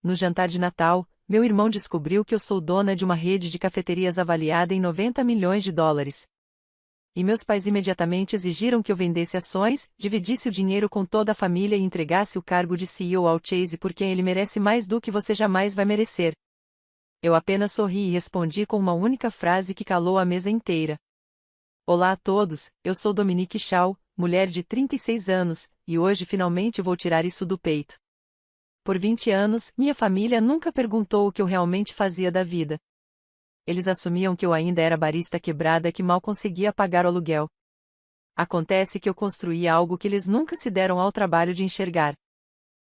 No jantar de Natal, meu irmão descobriu que eu sou dona de uma rede de cafeterias avaliada em 90 milhões de dólares. E meus pais imediatamente exigiram que eu vendesse ações, dividisse o dinheiro com toda a família e entregasse o cargo de CEO ao Chase porque ele merece mais do que você jamais vai merecer. Eu apenas sorri e respondi com uma única frase que calou a mesa inteira. Olá a todos, eu sou Dominique Shaw, mulher de 36 anos, e hoje finalmente vou tirar isso do peito. Por 20 anos, minha família nunca perguntou o que eu realmente fazia da vida. Eles assumiam que eu ainda era barista quebrada que mal conseguia pagar o aluguel. Acontece que eu construí algo que eles nunca se deram ao trabalho de enxergar.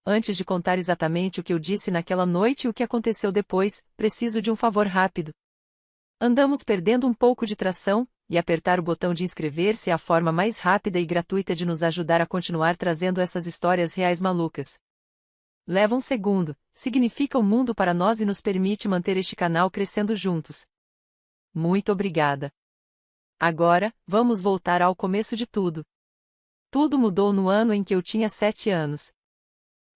Antes de contar exatamente o que eu disse naquela noite e o que aconteceu depois, preciso de um favor rápido. Andamos perdendo um pouco de tração, e apertar o botão de inscrever-se é a forma mais rápida e gratuita de nos ajudar a continuar trazendo essas histórias reais malucas. Leva um segundo, significa o mundo para nós e nos permite manter este canal crescendo juntos. Muito obrigada. Agora, vamos voltar ao começo de tudo. Tudo mudou no ano em que eu tinha 7 anos.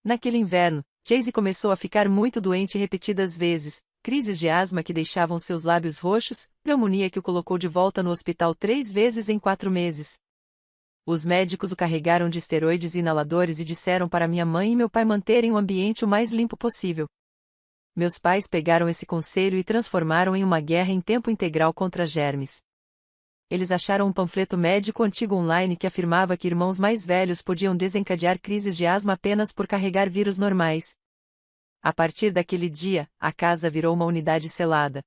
Naquele inverno, Chase começou a ficar muito doente repetidas vezes, crises de asma que deixavam seus lábios roxos, pneumonia que o colocou de volta no hospital 3 vezes em 4 meses. Os médicos o carregaram de esteroides e inaladores e disseram para minha mãe e meu pai manterem o ambiente o mais limpo possível. Meus pais pegaram esse conselho e transformaram em uma guerra em tempo integral contra germes. Eles acharam um panfleto médico antigo online que afirmava que irmãos mais velhos podiam desencadear crises de asma apenas por carregar vírus normais. A partir daquele dia, a casa virou uma unidade selada.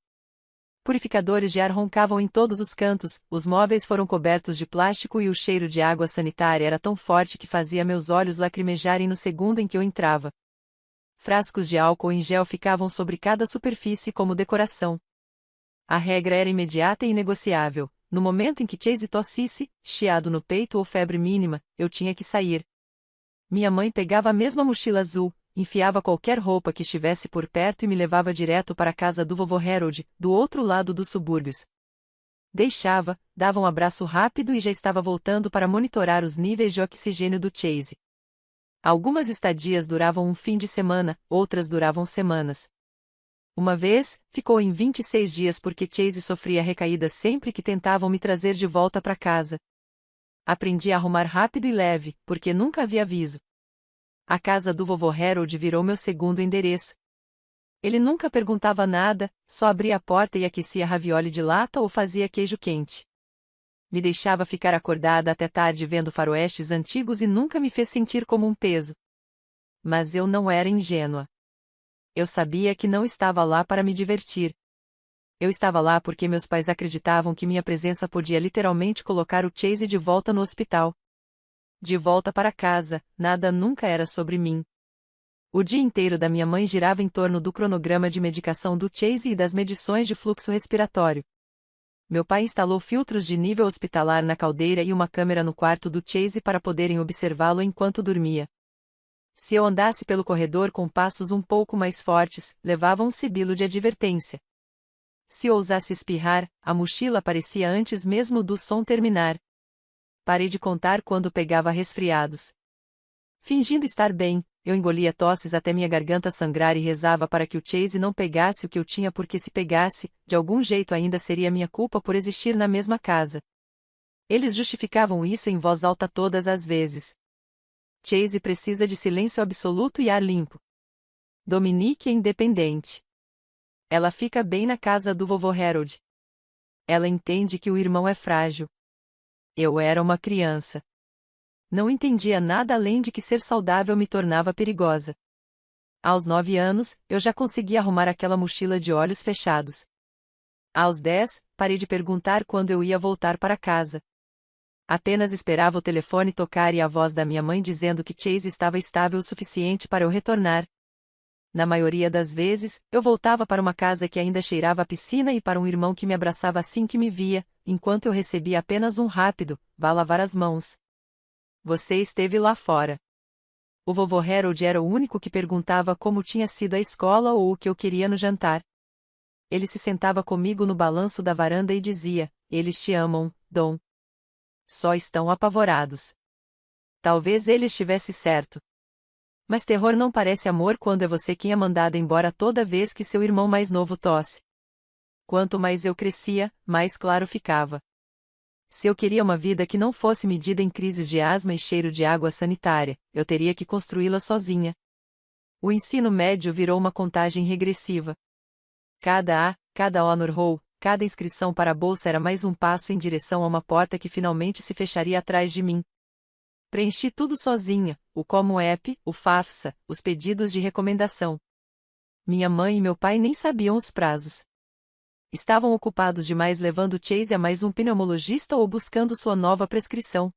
Purificadores de ar roncavam em todos os cantos, os móveis foram cobertos de plástico e o cheiro de água sanitária era tão forte que fazia meus olhos lacrimejarem no segundo em que eu entrava. Frascos de álcool em gel ficavam sobre cada superfície como decoração. A regra era imediata e inegociável. No momento em que Chase tossisse, chiado no peito ou febre mínima, eu tinha que sair. Minha mãe pegava a mesma mochila azul, enfiava qualquer roupa que estivesse por perto e me levava direto para a casa do vovô Harold, do outro lado dos subúrbios. Deixava, dava um abraço rápido e já estava voltando para monitorar os níveis de oxigênio do Chase. Algumas estadias duravam um fim de semana, outras duravam semanas. Uma vez, ficou em 26 dias porque Chase sofria recaídas sempre que tentavam me trazer de volta para casa. Aprendi a arrumar rápido e leve, porque nunca havia aviso. A casa do vovô Harold virou meu segundo endereço. Ele nunca perguntava nada, só abria a porta e aquecia ravioli de lata ou fazia queijo quente. Me deixava ficar acordada até tarde vendo faroestes antigos e nunca me fez sentir como um peso. Mas eu não era ingênua. Eu sabia que não estava lá para me divertir. Eu estava lá porque meus pais acreditavam que minha presença podia literalmente colocar o Chase de volta no hospital. De volta para casa, nada nunca era sobre mim. O dia inteiro da minha mãe girava em torno do cronograma de medicação do Chase e das medições de fluxo respiratório. Meu pai instalou filtros de nível hospitalar na caldeira e uma câmera no quarto do Chase para poderem observá-lo enquanto dormia. Se eu andasse pelo corredor com passos um pouco mais fortes, levava um sibilo de advertência. Se ousasse espirrar, a mochila aparecia antes mesmo do som terminar. Parei de contar quando pegava resfriados. Fingindo estar bem, eu engolia tosses até minha garganta sangrar e rezava para que o Chase não pegasse o que eu tinha porque se pegasse, de algum jeito ainda seria minha culpa por existir na mesma casa. Eles justificavam isso em voz alta todas as vezes. Chase precisa de silêncio absoluto e ar limpo. Dominique é independente. Ela fica bem na casa do vovô Harold. Ela entende que o irmão é frágil. Eu era uma criança. Não entendia nada além de que ser saudável me tornava perigosa. Aos 9 anos, eu já conseguia arrumar aquela mochila de olhos fechados. Aos 10, parei de perguntar quando eu ia voltar para casa. Apenas esperava o telefone tocar e a voz da minha mãe dizendo que Chase estava estável o suficiente para eu retornar. Na maioria das vezes, eu voltava para uma casa que ainda cheirava a piscina e para um irmão que me abraçava assim que me via, enquanto eu recebia apenas um rápido, vá lavar as mãos. Você esteve lá fora. O vovô Harold era o único que perguntava como tinha sido a escola ou o que eu queria no jantar. Ele se sentava comigo no balanço da varanda e dizia, eles te amam, Dom. Só estão apavorados. Talvez ele estivesse certo. Mas terror não parece amor quando é você quem é mandado embora toda vez que seu irmão mais novo tosse. Quanto mais eu crescia, mais claro ficava. Se eu queria uma vida que não fosse medida em crises de asma e cheiro de água sanitária, eu teria que construí-la sozinha. O ensino médio virou uma contagem regressiva. Cada honor roll, cada inscrição para a bolsa era mais um passo em direção a uma porta que finalmente se fecharia atrás de mim. Preenchi tudo sozinha, o Como App, o FAFSA, os pedidos de recomendação. Minha mãe e meu pai nem sabiam os prazos. Estavam ocupados demais levando Chase a mais um pneumologista ou buscando sua nova prescrição.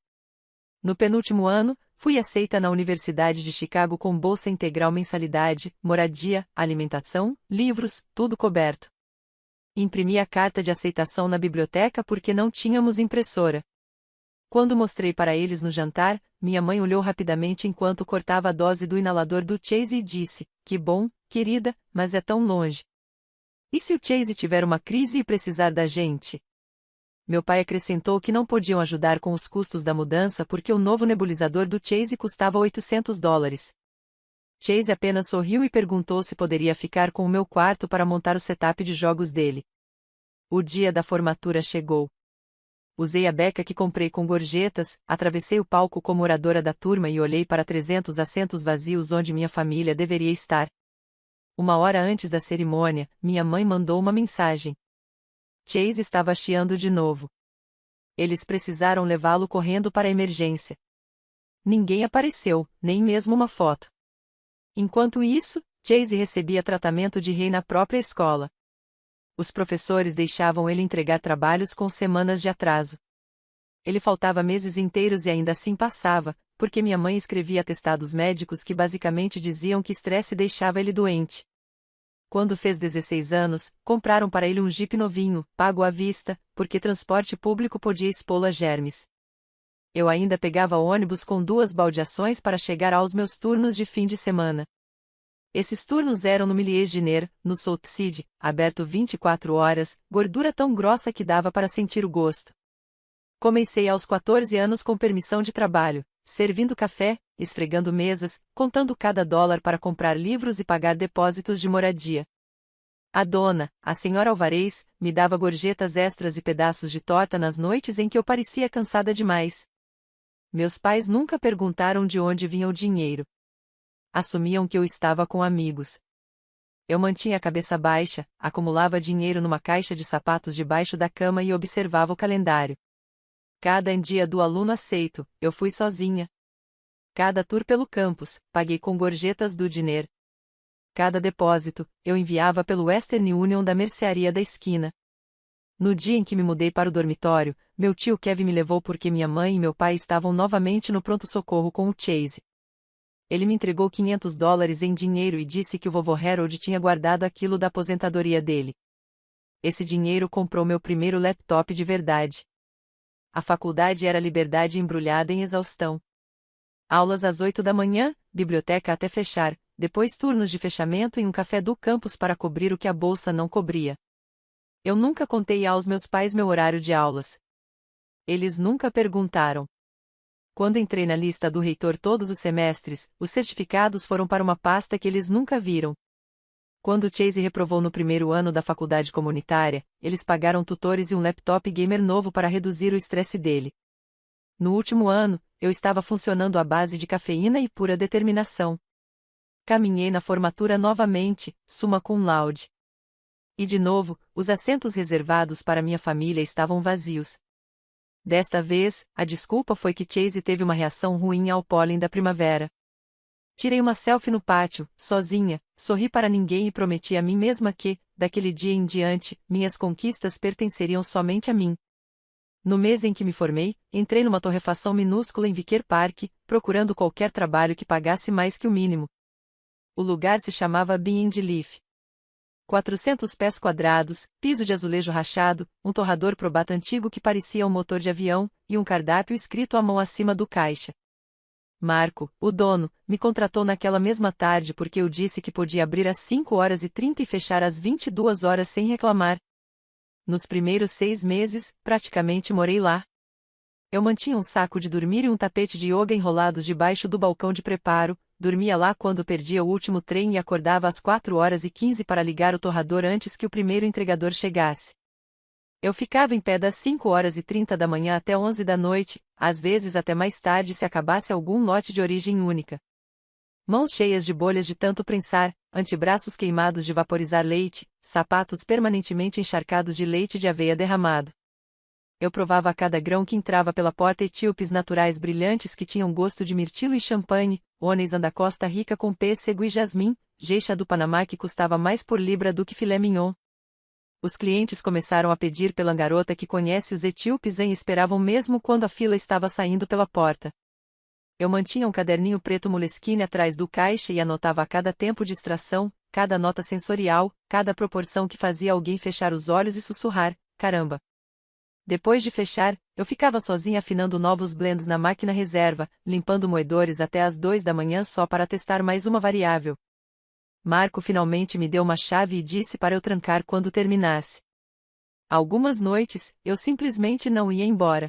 No penúltimo ano, fui aceita na Universidade de Chicago com bolsa integral, mensalidade, moradia, alimentação, livros, tudo coberto. Imprimi a carta de aceitação na biblioteca porque não tínhamos impressora. Quando mostrei para eles no jantar, minha mãe olhou rapidamente enquanto cortava a dose do inalador do Chase e disse: "Que bom, querida, mas é tão longe. E se o Chase tiver uma crise e precisar da gente?" Meu pai acrescentou que não podiam ajudar com os custos da mudança porque o novo nebulizador do Chase custava $800. Chase apenas sorriu e perguntou se poderia ficar com o meu quarto para montar o setup de jogos dele. O dia da formatura chegou. Usei a beca que comprei com gorjetas, atravessei o palco como oradora da turma e olhei para 300 assentos vazios onde minha família deveria estar. Uma hora antes da cerimônia, minha mãe mandou uma mensagem. Chase estava chiando de novo. Eles precisaram levá-lo correndo para a emergência. Ninguém apareceu, nem mesmo uma foto. Enquanto isso, Chase recebia tratamento de rei na própria escola. Os professores deixavam ele entregar trabalhos com semanas de atraso. Ele faltava meses inteiros e ainda assim passava, porque minha mãe escrevia atestados médicos que basicamente diziam que estresse deixava ele doente. Quando fez 16 anos, compraram para ele um Jeep novinho, pago à vista, porque transporte público podia expô-lo a germes. Eu ainda pegava ônibus com 2 baldeações para chegar aos meus turnos de fim de semana. Esses turnos eram no Milliers-Diner, no Southside, aberto 24 horas, gordura tão grossa que dava para sentir o gosto. Comecei aos 14 anos com permissão de trabalho, servindo café, esfregando mesas, contando cada dólar para comprar livros e pagar depósitos de moradia. A dona, a senhora Alvarez, me dava gorjetas extras e pedaços de torta nas noites em que eu parecia cansada demais. Meus pais nunca perguntaram de onde vinha o dinheiro. Assumiam que eu estava com amigos. Eu mantinha a cabeça baixa, acumulava dinheiro numa caixa de sapatos debaixo da cama e observava o calendário. Cada dia do aluno aceito, eu fui sozinha. Cada tour pelo campus, paguei com gorjetas do Diner. Cada depósito, eu enviava pelo Western Union da mercearia da esquina. No dia em que me mudei para o dormitório, meu tio Kevin me levou porque minha mãe e meu pai estavam novamente no pronto-socorro com o Chase. Ele me entregou $500 em dinheiro e disse que o vovô Harold tinha guardado aquilo da aposentadoria dele. Esse dinheiro comprou meu primeiro laptop de verdade. A faculdade era liberdade embrulhada em exaustão. Aulas às 8 da manhã, biblioteca até fechar, depois turnos de fechamento e um café do campus para cobrir o que a bolsa não cobria. Eu nunca contei aos meus pais meu horário de aulas. Eles nunca perguntaram. Quando entrei na lista do reitor todos os semestres, os certificados foram para uma pasta que eles nunca viram. Quando Chase reprovou no primeiro ano da faculdade comunitária, eles pagaram tutores e um laptop gamer novo para reduzir o estresse dele. No último ano, eu estava funcionando à base de cafeína e pura determinação. Caminhei na formatura novamente, summa cum laude. E de novo, os assentos reservados para minha família estavam vazios. Desta vez, a desculpa foi que Chase teve uma reação ruim ao pólen da primavera. Tirei uma selfie no pátio, sozinha, sorri para ninguém e prometi a mim mesma que, daquele dia em diante, minhas conquistas pertenceriam somente a mim. No mês em que me formei, entrei numa torrefação minúscula em Vicker Park, procurando qualquer trabalho que pagasse mais que o mínimo. O lugar se chamava Bean and Leaf. 400 pés quadrados, piso de azulejo rachado, um torrador probata antigo que parecia um motor de avião, e um cardápio escrito à mão acima do caixa. Marco, o dono, me contratou naquela mesma tarde porque eu disse que podia abrir às 5h30 e fechar às 22h sem reclamar. Nos primeiros 6 meses, praticamente morei lá. Eu mantinha um saco de dormir e um tapete de yoga enrolados debaixo do balcão de preparo, dormia lá quando perdia o último trem e acordava às 4h15 para ligar o torrador antes que o primeiro entregador chegasse. Eu ficava em pé das 5h30 da manhã até 11 da noite, às vezes até mais tarde se acabasse algum lote de origem única. Mãos cheias de bolhas de tanto prensar, antebraços queimados de vaporizar leite, sapatos permanentemente encharcados de leite de aveia derramado. Eu provava a cada grão que entrava pela porta etíopes naturais brilhantes que tinham gosto de mirtilo e champanhe, ôneis da Costa Rica com pêssego e jasmim, geixa do Panamá que custava mais por libra do que filé mignon. Os clientes começaram a pedir pela garota que conhece os etíopes e esperavam mesmo quando a fila estava saindo pela porta. Eu mantinha um caderninho preto Moleskine atrás do caixa e anotava a cada tempo de extração, cada nota sensorial, cada proporção que fazia alguém fechar os olhos e sussurrar, caramba. Depois de fechar, eu ficava sozinha afinando novos blends na máquina reserva, limpando moedores até às 2 da manhã só para testar mais uma variável. Marco finalmente me deu uma chave e disse para eu trancar quando terminasse. Algumas noites, eu simplesmente não ia embora.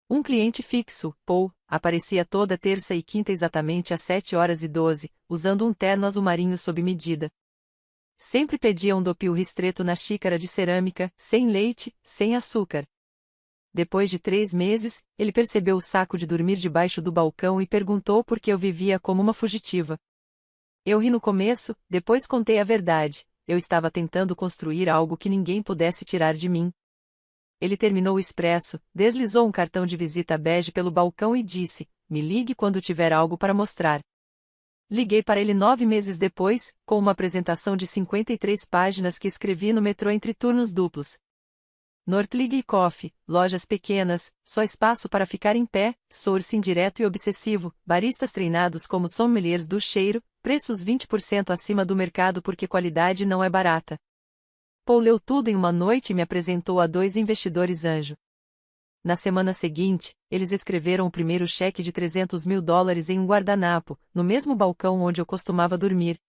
Um cliente fixo, Paul, aparecia toda terça e quinta exatamente às 7h12, usando um terno azul marinho sob medida. Sempre pedia um dopio ristreto na xícara de cerâmica, sem leite, sem açúcar. Depois de 3 meses, ele percebeu o saco de dormir debaixo do balcão e perguntou por que eu vivia como uma fugitiva. Eu ri no começo, depois contei a verdade. Eu estava tentando construir algo que ninguém pudesse tirar de mim. Ele terminou o expresso, deslizou um cartão de visita bege pelo balcão e disse, me ligue quando tiver algo para mostrar. Liguei para ele 9 meses depois, com uma apresentação de 53 páginas que escrevi no metrô entre turnos duplos. Northleague Coffee, lojas pequenas, só espaço para ficar em pé, sourcing direto e obsessivo, baristas treinados como sommeliers do cheiro, preços 20% acima do mercado porque qualidade não é barata. Paul leu tudo em uma noite e me apresentou a 2 investidores anjo. Na semana seguinte, eles escreveram o primeiro cheque de $300 mil em um guardanapo, no mesmo balcão onde eu costumava dormir.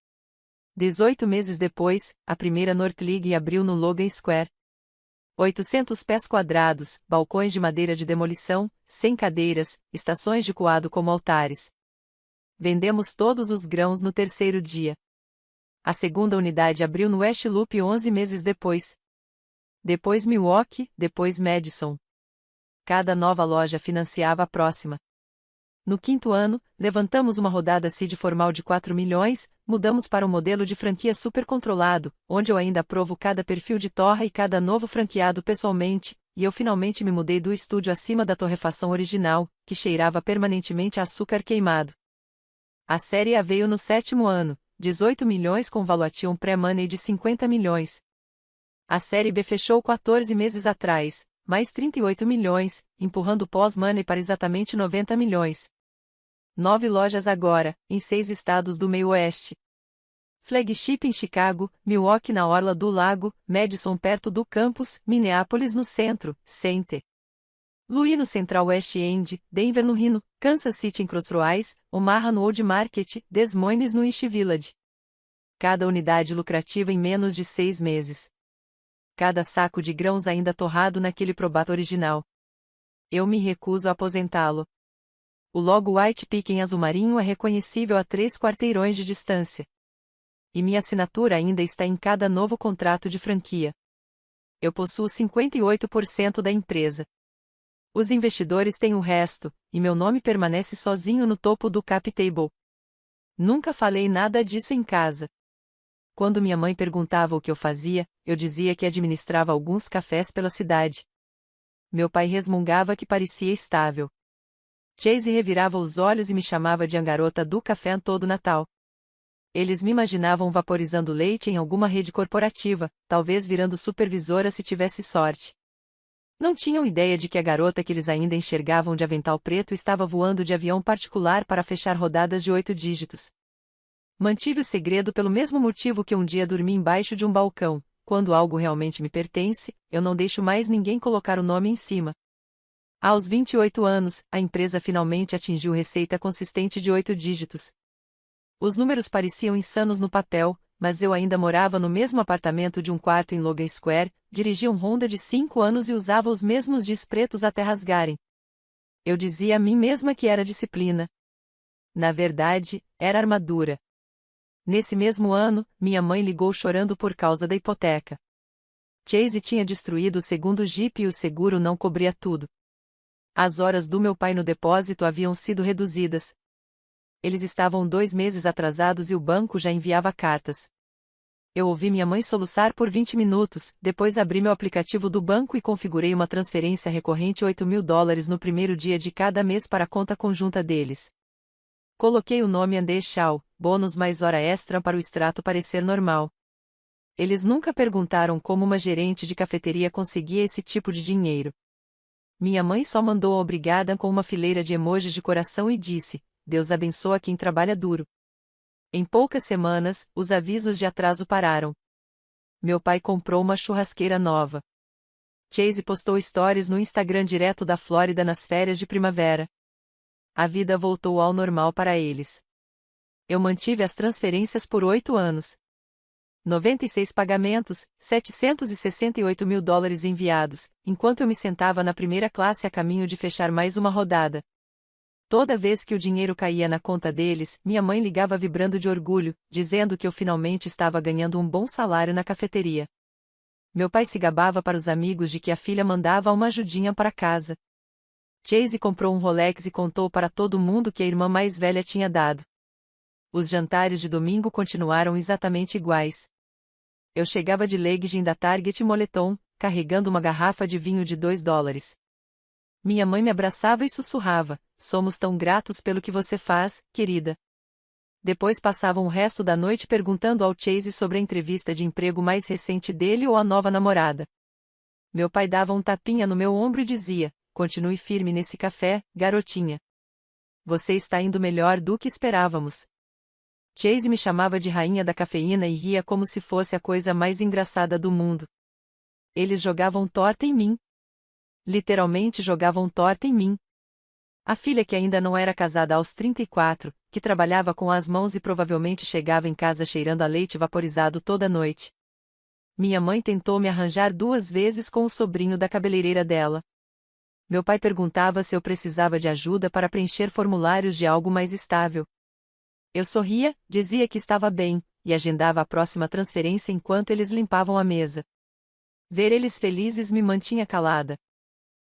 18 meses depois, a primeira Northleague abriu no Logan Square. 800 pés quadrados, balcões de madeira de demolição, 100 cadeiras, estações de coado como altares. Vendemos todos os grãos no terceiro dia. A segunda unidade abriu no West Loop 11 meses depois. Depois Milwaukee, depois Madison. Cada nova loja financiava a próxima. No 5º ano, levantamos uma rodada seed formal de 4 milhões, mudamos para um modelo de franquia super controlado, onde eu ainda aprovo cada perfil de torra e cada novo franqueado pessoalmente, e eu finalmente me mudei do estúdio acima da torrefação original, que cheirava permanentemente a açúcar queimado. A série A veio no 7º ano, 18 milhões com valuation pré-money de 50 milhões. A série B fechou 14 meses atrás, mais 38 milhões, empurrando pós-money para exatamente 90 milhões. 9 lojas agora, em 6 estados do meio-oeste. Flagship em Chicago, Milwaukee na Orla do Lago, Madison perto do campus, Minneapolis no centro, Center. Louis no Central West End, Denver no Reno, Kansas City em Crossroads, Omaha no Old Market, Des Moines no East Village. Cada unidade lucrativa em menos de 6 meses. Cada saco de grãos ainda torrado naquele probato original. Eu me recuso a aposentá-lo. O logo White Peak em azul marinho é reconhecível a 3 quarteirões de distância. E minha assinatura ainda está em cada novo contrato de franquia. Eu possuo 58% da empresa. Os investidores têm o resto, e meu nome permanece sozinho no topo do cap table. Nunca falei nada disso em casa. Quando minha mãe perguntava o que eu fazia, eu dizia que administrava alguns cafés pela cidade. Meu pai resmungava que parecia estável. Chase revirava os olhos e me chamava de a garota do café todo Natal. Eles me imaginavam vaporizando leite em alguma rede corporativa, talvez virando supervisora se tivesse sorte. Não tinham ideia de que a garota que eles ainda enxergavam de avental preto estava voando de avião particular para fechar rodadas de 8 dígitos. Mantive o segredo pelo mesmo motivo que um dia dormi embaixo de um balcão. Quando algo realmente me pertence, eu não deixo mais ninguém colocar o nome em cima. Aos 28 anos, a empresa finalmente atingiu receita consistente de 8 dígitos. Os números pareciam insanos no papel, mas eu ainda morava no mesmo apartamento de um quarto em Logan Square, dirigia um Honda de 5 anos e usava os mesmos jeans pretos até rasgarem. Eu dizia a mim mesma que era disciplina. Na verdade, era armadura. Nesse mesmo ano, minha mãe ligou chorando por causa da hipoteca. Chase tinha destruído o segundo Jeep e o seguro não cobria tudo. As horas do meu pai no depósito haviam sido reduzidas. Eles estavam 2 meses atrasados e o banco já enviava cartas. Eu ouvi minha mãe soluçar por 20 minutos, depois abri meu aplicativo do banco e configurei uma transferência recorrente $8.000 no primeiro dia de cada mês para a conta conjunta deles. Coloquei o nome Andy Shaw, bônus mais hora extra para o extrato parecer normal. Eles nunca perguntaram como uma gerente de cafeteria conseguia esse tipo de dinheiro. Minha mãe só mandou a obrigada com uma fileira de emojis de coração e disse: Deus abençoa quem trabalha duro. Em poucas semanas, os avisos de atraso pararam. Meu pai comprou uma churrasqueira nova. Chase postou stories no Instagram direto da Flórida nas férias de primavera. A vida voltou ao normal para eles. Eu mantive as transferências por 8 anos. 96 pagamentos, $768.000 enviados, enquanto eu me sentava na primeira classe a caminho de fechar mais uma rodada. Toda vez que o dinheiro caía na conta deles, minha mãe ligava vibrando de orgulho, dizendo que eu finalmente estava ganhando um bom salário na cafeteria. Meu pai se gabava para os amigos de que a filha mandava uma ajudinha para casa. Chase comprou um Rolex e contou para todo mundo que a irmã mais velha tinha dado. Os jantares de domingo continuaram exatamente iguais. Eu chegava de legging da Target e moletom, carregando uma garrafa de vinho de $2. Minha mãe me abraçava e sussurrava: somos tão gratos pelo que você faz, querida. Depois passavam o resto da noite perguntando ao Chase sobre a entrevista de emprego mais recente dele ou a nova namorada. Meu pai dava um tapinha no meu ombro e dizia: continue firme nesse café, garotinha. Você está indo melhor do que esperávamos. Chase me chamava de rainha da cafeína e ria como se fosse a coisa mais engraçada do mundo. Eles jogavam torta em mim. Literalmente jogavam torta em mim. A filha que ainda não era casada aos 34, que trabalhava com as mãos e provavelmente chegava em casa cheirando a leite vaporizado toda noite. Minha mãe tentou me arranjar 2 vezes com o sobrinho da cabeleireira dela. Meu pai perguntava se eu precisava de ajuda para preencher formulários de algo mais estável. Eu sorria, dizia que estava bem, e agendava a próxima transferência enquanto eles limpavam a mesa. Ver eles felizes me mantinha calada.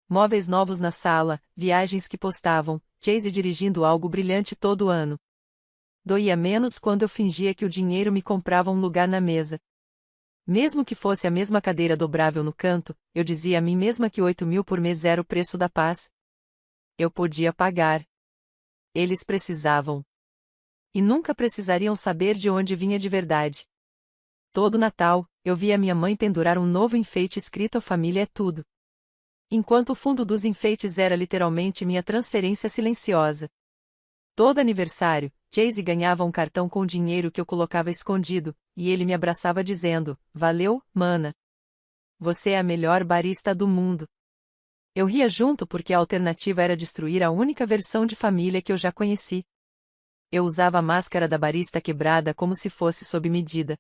Móveis novos na sala, viagens que postavam, Chase dirigindo algo brilhante todo ano. Doía menos quando eu fingia que o dinheiro me comprava um lugar na mesa. Mesmo que fosse a mesma cadeira dobrável no canto, eu dizia a mim mesma que 8.000 por mês era o preço da paz. Eu podia pagar. Eles precisavam. E nunca precisariam saber de onde vinha de verdade. Todo Natal, eu via minha mãe pendurar um novo enfeite escrito "A família é tudo". Enquanto o fundo dos enfeites era literalmente minha transferência silenciosa. Todo aniversário, Chase ganhava um cartão com dinheiro que eu colocava escondido, e ele me abraçava dizendo: valeu, mana. Você é a melhor barista do mundo. Eu ria junto porque a alternativa era destruir a única versão de família que eu já conheci. Eu usava a máscara da barista quebrada como se fosse sob medida.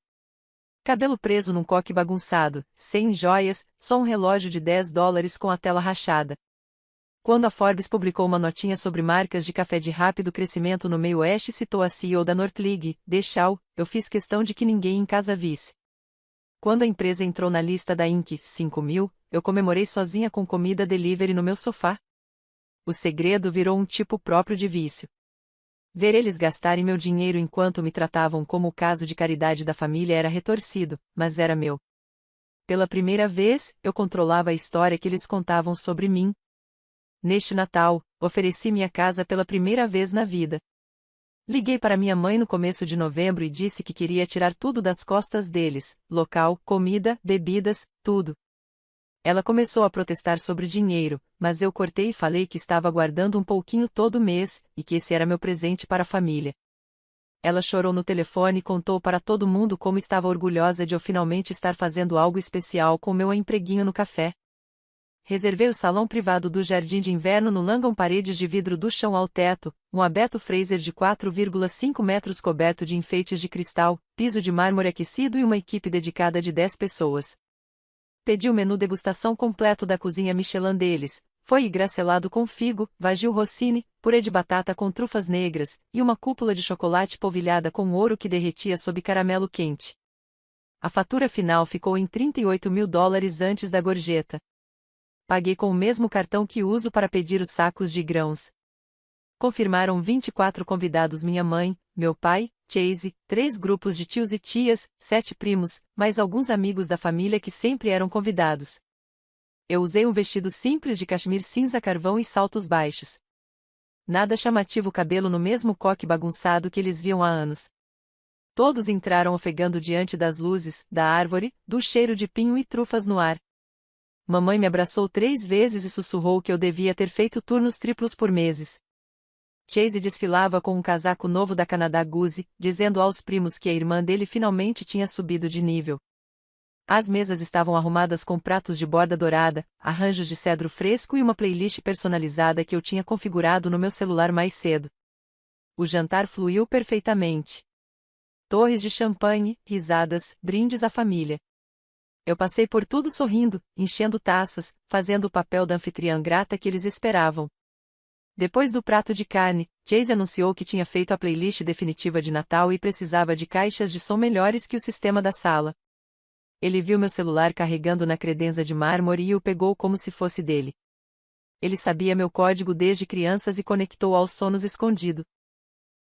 Cabelo preso num coque bagunçado, sem joias, só um relógio de $10 com a tela rachada. Quando a Forbes publicou uma notinha sobre marcas de café de rápido crescimento no meio oeste e citou a CEO da Northleaf, Andy Shaw, eu fiz questão de que ninguém em casa visse. Quando a empresa entrou na lista da Inc. 5000, eu comemorei sozinha com comida delivery no meu sofá. O segredo virou um tipo próprio de vício. Ver eles gastarem meu dinheiro enquanto me tratavam como o caso de caridade da família era retorcido, mas era meu. Pela primeira vez, eu controlava a história que eles contavam sobre mim. Neste Natal, ofereci minha casa pela primeira vez na vida. Liguei para minha mãe no começo de novembro e disse que queria tirar tudo das costas deles: local, comida, bebidas, tudo. Ela começou a protestar sobre dinheiro, mas eu cortei e falei que estava guardando um pouquinho todo mês, e que esse era meu presente para a família. Ela chorou no telefone e contou para todo mundo como estava orgulhosa de eu finalmente estar fazendo algo especial com meu empreguinho no café. Reservei o salão privado do jardim de inverno no Langham, paredes de vidro do chão ao teto, um abeto freezer de 4,5 metros coberto de enfeites de cristal, piso de mármore aquecido e uma equipe dedicada de 10 pessoas. Pedi o menu degustação completo da cozinha Michelin deles, Foi gracelado com figo, vagil rossini, purê de batata com trufas negras, e uma cúpula de chocolate polvilhada com ouro que derretia sob caramelo quente. A fatura final ficou em $38.000 antes da gorjeta. Paguei com o mesmo cartão que uso para pedir os sacos de grãos. Confirmaram 24 convidados: minha mãe, meu pai, Chase, 3 grupos de tios e tias, 7 primos, mais alguns amigos da família que sempre eram convidados. Eu usei um vestido simples de cachemir cinza carvão e saltos baixos. Nada chamativo, cabelo no mesmo coque bagunçado que eles viam há anos. Todos entraram ofegando diante das luzes, da árvore, do cheiro de pinho e trufas no ar. Mamãe me abraçou 3 vezes e sussurrou que eu devia ter feito turnos triplos por meses. Chase desfilava com um casaco novo da Canada Goose, dizendo aos primos que a irmã dele finalmente tinha subido de nível. As mesas estavam arrumadas com pratos de borda dourada, arranjos de cedro fresco e uma playlist personalizada que eu tinha configurado no meu celular mais cedo. O jantar fluiu perfeitamente. Torres de champanhe, risadas, brindes à família. Eu passei por tudo sorrindo, enchendo taças, fazendo o papel da anfitriã grata que eles esperavam. Depois do prato de carne, Chase anunciou que tinha feito a playlist definitiva de Natal e precisava de caixas de som melhores que o sistema da sala. Ele viu meu celular carregando na credenza de mármore e o pegou como se fosse dele. Ele sabia meu código desde crianças e conectou ao Sonos escondido.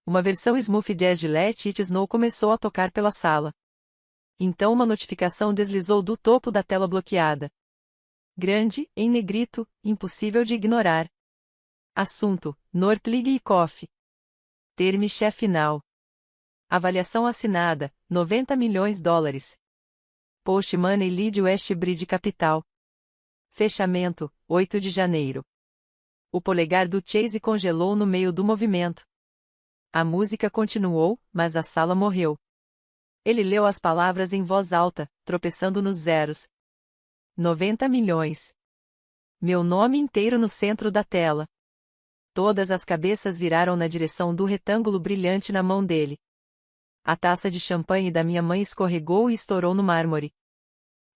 Uma versão smooth jazz de Let It Snow começou a tocar pela sala. Então uma notificação deslizou do topo da tela bloqueada. Grande, em negrito, impossível de ignorar. Assunto: Northleague e Coffee. Term-chefe final. Avaliação assinada: $90 milhões. Post Money Lead Westbridge Capital. Fechamento: 8 de janeiro. O polegar do Chase congelou no meio do movimento. A música continuou, mas a sala morreu. Ele leu as palavras em voz alta, tropeçando nos zeros. 90 milhões. Meu nome inteiro no centro da tela. Todas as cabeças viraram na direção do retângulo brilhante na mão dele. A taça de champanhe da minha mãe escorregou e estourou no mármore.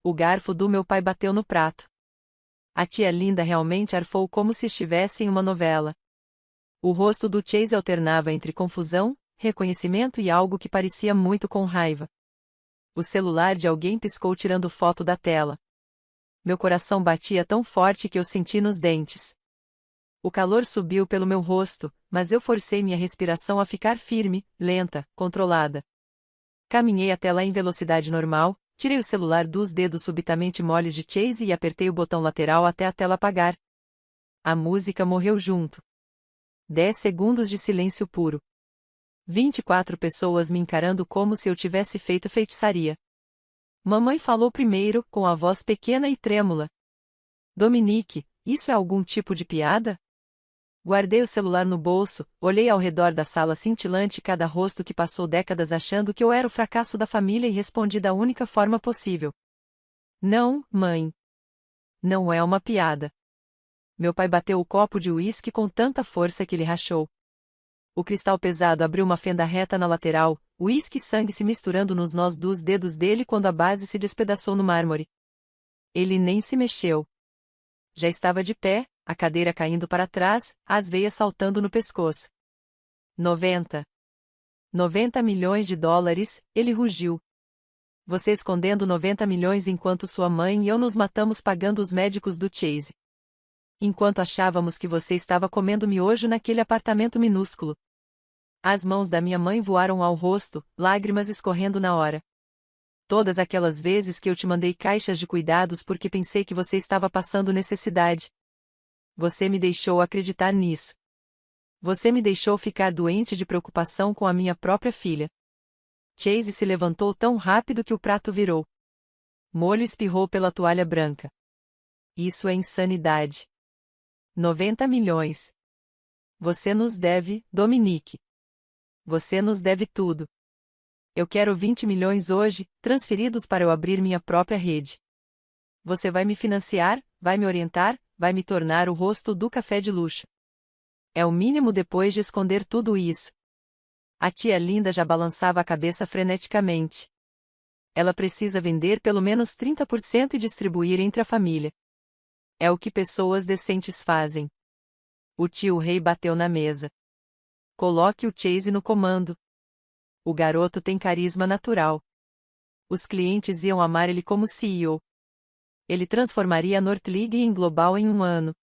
O garfo do meu pai bateu no prato. A tia Linda realmente arfou como se estivesse em uma novela. O rosto do Chase alternava entre confusão, reconhecimento e algo que parecia muito com raiva. O celular de alguém piscou tirando foto da tela. Meu coração batia tão forte que eu senti nos dentes. O calor subiu pelo meu rosto, mas eu forcei minha respiração a ficar firme, lenta, controlada. Caminhei até lá em velocidade normal, tirei o celular dos dedos subitamente moles de Chase e apertei o botão lateral até a tela apagar. A música morreu junto. 10 segundos de silêncio puro. 24 pessoas me encarando como se eu tivesse feito feitiçaria. Mamãe falou primeiro, com a voz pequena e trêmula. Dominique, isso é algum tipo de piada? Guardei o celular no bolso, olhei ao redor da sala cintilante cada rosto que passou décadas achando que eu era o fracasso da família e respondi da única forma possível. Não, mãe. Não é uma piada. Meu pai bateu o copo de uísque com tanta força que ele rachou. O cristal pesado abriu uma fenda reta na lateral, uísque e sangue se misturando nos nós dos dedos dele quando a base se despedaçou no mármore. Ele nem se mexeu. Já estava de pé, a cadeira caindo para trás, as veias saltando no pescoço. 90 milhões de dólares, ele rugiu. Você escondendo 90 milhões enquanto sua mãe e eu nos matamos pagando os médicos do Chase. Enquanto achávamos que você estava comendo miojo naquele apartamento minúsculo. As mãos da minha mãe voaram ao rosto, lágrimas escorrendo na hora. Todas aquelas vezes que eu te mandei caixas de cuidados porque pensei que você estava passando necessidade. Você me deixou acreditar nisso. Você me deixou ficar doente de preocupação com a minha própria filha. Chase se levantou tão rápido que o prato virou. Molho espirrou pela toalha branca. Isso é insanidade. 90 milhões. Você nos deve, Dominique. Você nos deve tudo. Eu quero 20 milhões hoje, transferidos para eu abrir minha própria rede. Você vai me financiar, vai me orientar, vai me tornar o rosto do café de luxo. É o mínimo depois de esconder tudo isso. A tia Linda já balançava a cabeça freneticamente. Ela precisa vender pelo menos 30% e distribuir entre a família. É o que pessoas decentes fazem. O tio Rei bateu na mesa. Coloque o Chase no comando. O garoto tem carisma natural. Os clientes iam amar ele como CEO. Ele transformaria a Northleaf em global em um ano.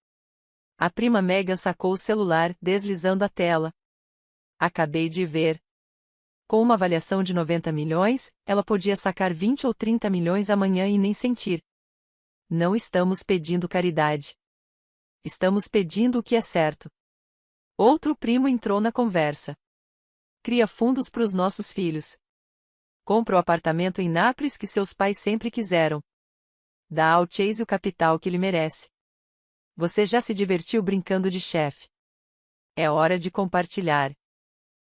A prima Megan sacou o celular, deslizando a tela. Acabei de ver. Com uma avaliação de 90 milhões, ela podia sacar 20 ou 30 milhões amanhã e nem sentir. Não estamos pedindo caridade. Estamos pedindo o que é certo. Outro primo entrou na conversa. Cria fundos para os nossos filhos. Compra o apartamento em Nápoles que seus pais sempre quiseram. Dá ao Chase o capital que ele merece. Você já se divertiu brincando de chefe. É hora de compartilhar.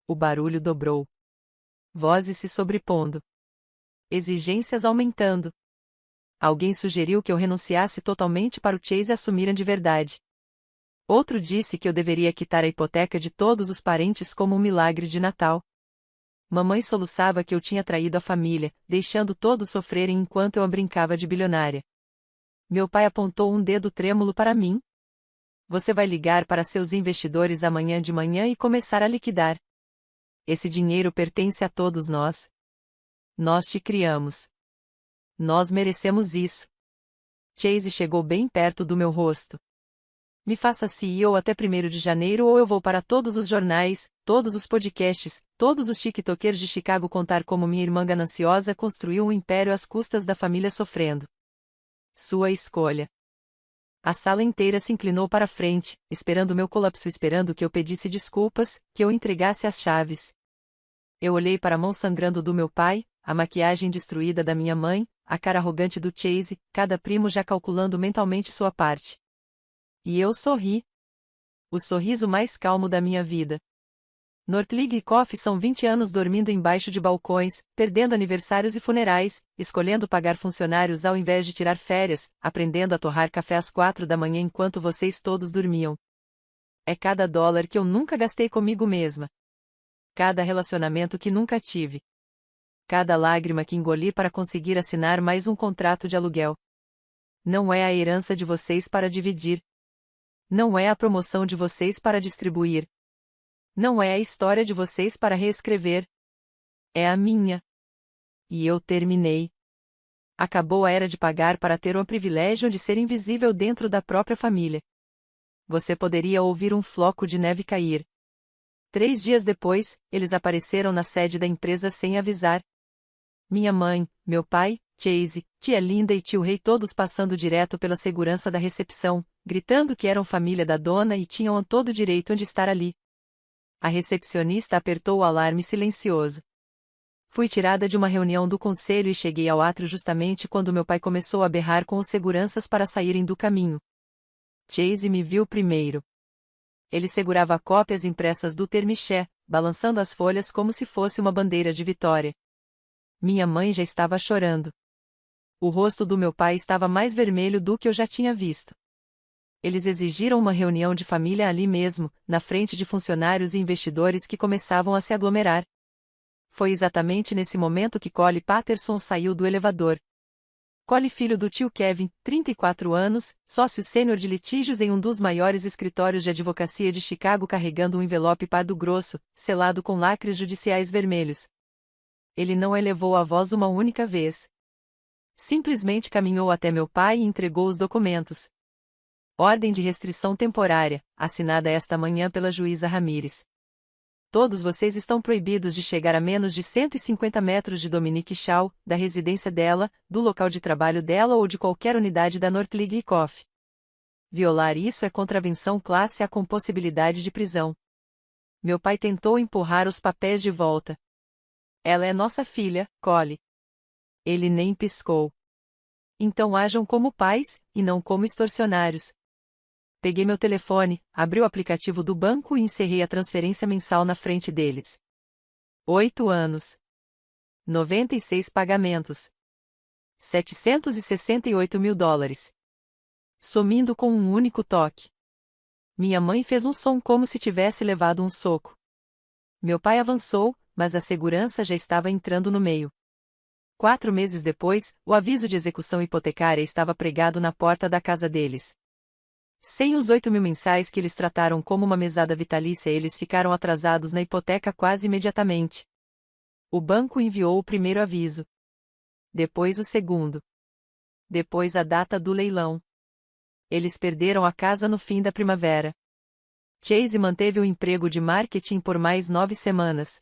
O barulho dobrou. Vozes se sobrepondo. Exigências aumentando. Alguém sugeriu que eu renunciasse totalmente para o Chase assumir de verdade. Outro disse que eu deveria quitar a hipoteca de todos os parentes como um milagre de Natal. Mamãe soluçava que eu tinha traído a família, deixando todos sofrerem enquanto eu a brincava de bilionária. Meu pai apontou um dedo trêmulo para mim. Você vai ligar para seus investidores amanhã de manhã e começar a liquidar. Esse dinheiro pertence a todos nós. Nós te criamos. Nós merecemos isso. Chase chegou bem perto do meu rosto. Me faça CEO até 1º de janeiro ou eu vou para todos os jornais, todos os podcasts, todos os tiktokers de Chicago contar como minha irmã gananciosa construiu um império às custas da família sofrendo. Sua escolha. A sala inteira se inclinou para frente, esperando meu colapso, esperando que eu pedisse desculpas, que eu entregasse as chaves. Eu olhei para a mão sangrando do meu pai, a maquiagem destruída da minha mãe, a cara arrogante do Chase, cada primo já calculando mentalmente sua parte. E eu sorri. O sorriso mais calmo da minha vida. Northleaf Coffee são 20 anos dormindo embaixo de balcões, perdendo aniversários e funerais, escolhendo pagar funcionários ao invés de tirar férias, aprendendo a torrar café às 4 da manhã enquanto vocês todos dormiam. É cada dólar que eu nunca gastei comigo mesma. Cada relacionamento que nunca tive. Cada lágrima que engoli para conseguir assinar mais um contrato de aluguel. Não é a herança de vocês para dividir. Não é a promoção de vocês para distribuir. Não é a história de vocês para reescrever. É a minha. E eu terminei. Acabou a era de pagar para ter o privilégio de ser invisível dentro da própria família. Você poderia ouvir um floco de neve cair. 3 dias depois, eles apareceram na sede da empresa sem avisar. Minha mãe, meu pai, Chase, tia Linda e tio Rei todos passando direto pela segurança da recepção, gritando que eram família da dona e tinham todo o direito de estar ali. A recepcionista apertou o alarme silencioso. Fui tirada de uma reunião do conselho e cheguei ao átrio justamente quando meu pai começou a berrar com os seguranças para saírem do caminho. Chase me viu primeiro. Ele segurava cópias impressas do Termiché, balançando as folhas como se fosse uma bandeira de vitória. Minha mãe já estava chorando. O rosto do meu pai estava mais vermelho do que eu já tinha visto. Eles exigiram uma reunião de família ali mesmo, na frente de funcionários e investidores que começavam a se aglomerar. Foi exatamente nesse momento que Cole Patterson saiu do elevador. Cole, filho do tio Kevin, 34 anos, sócio sênior de litígios em um dos maiores escritórios de advocacia de Chicago, carregando um envelope pardo grosso, selado com lacres judiciais vermelhos. Ele não elevou a voz uma única vez. Simplesmente caminhou até meu pai e entregou os documentos. Ordem de restrição temporária, assinada esta manhã pela juíza Ramírez. Todos vocês estão proibidos de chegar a menos de 150 metros de Dominique Shaw, da residência dela, do local de trabalho dela ou de qualquer unidade da Northleaf Coffee. Violar isso é contravenção classe A com possibilidade de prisão. Meu pai tentou empurrar os papéis de volta. Ela é nossa filha, Cole. Ele nem piscou. Então ajam como pais, e não como extorsionários. Peguei meu telefone, abri o aplicativo do banco e encerrei a transferência mensal na frente deles. 8 anos. 96 pagamentos. 768 mil dólares. Sumindo com um único toque. Minha mãe fez um som como se tivesse levado um soco. Meu pai avançou, mas a segurança já estava entrando no meio. 4 meses depois, o aviso de execução hipotecária estava pregado na porta da casa deles. Sem os 8.000 mensais que eles trataram como uma mesada vitalícia, eles ficaram atrasados na hipoteca quase imediatamente. O banco enviou o primeiro aviso. Depois o segundo. Depois a data do leilão. Eles perderam a casa no fim da primavera. Chase manteve o emprego de marketing por mais 9 semanas.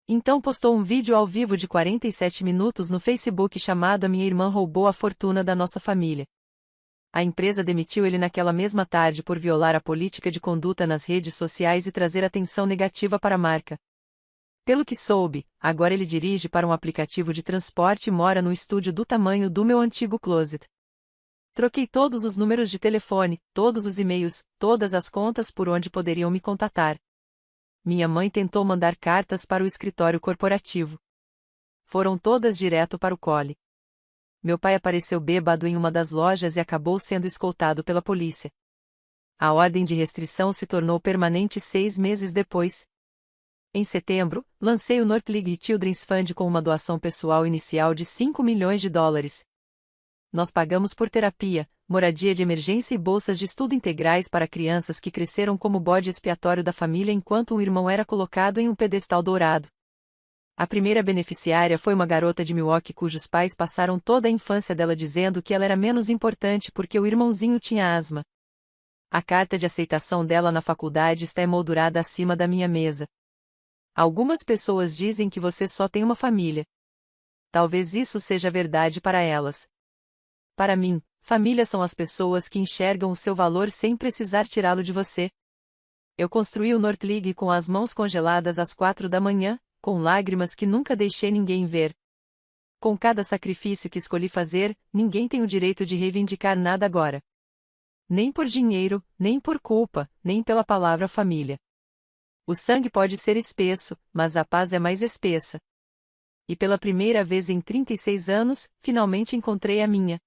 Então postou um vídeo ao vivo de 47 minutos no Facebook chamado "A Minha Irmã Roubou a Fortuna da Nossa Família". A empresa demitiu ele naquela mesma tarde por violar a política de conduta nas redes sociais e trazer atenção negativa para a marca. Pelo que soube, agora ele dirige para um aplicativo de transporte e mora no estúdio do tamanho do meu antigo closet. Troquei todos os números de telefone, todos os e-mails, todas as contas por onde poderiam me contatar. Minha mãe tentou mandar cartas para o escritório corporativo. Foram todas direto para o cole. Meu pai apareceu bêbado em uma das lojas e acabou sendo escoltado pela polícia. A ordem de restrição se tornou permanente 6 meses depois. Em setembro, lancei o North League Children's Fund com uma doação pessoal inicial de $5 milhões. Nós pagamos por terapia, moradia de emergência e bolsas de estudo integrais para crianças que cresceram como bode expiatório da família enquanto um irmão era colocado em um pedestal dourado. A primeira beneficiária foi uma garota de Milwaukee cujos pais passaram toda a infância dela dizendo que ela era menos importante porque o irmãozinho tinha asma. A carta de aceitação dela na faculdade está emoldurada acima da minha mesa. Algumas pessoas dizem que você só tem uma família. Talvez isso seja verdade para elas. Para mim, família são as pessoas que enxergam o seu valor sem precisar tirá-lo de você. Eu construí o North League com as mãos congeladas às 4 da manhã, com lágrimas que nunca deixei ninguém ver. Com cada sacrifício que escolhi fazer, ninguém tem o direito de reivindicar nada agora. Nem por dinheiro, nem por culpa, nem pela palavra família. O sangue pode ser espesso, mas a paz é mais espessa. E pela primeira vez em 36 anos, finalmente encontrei a minha.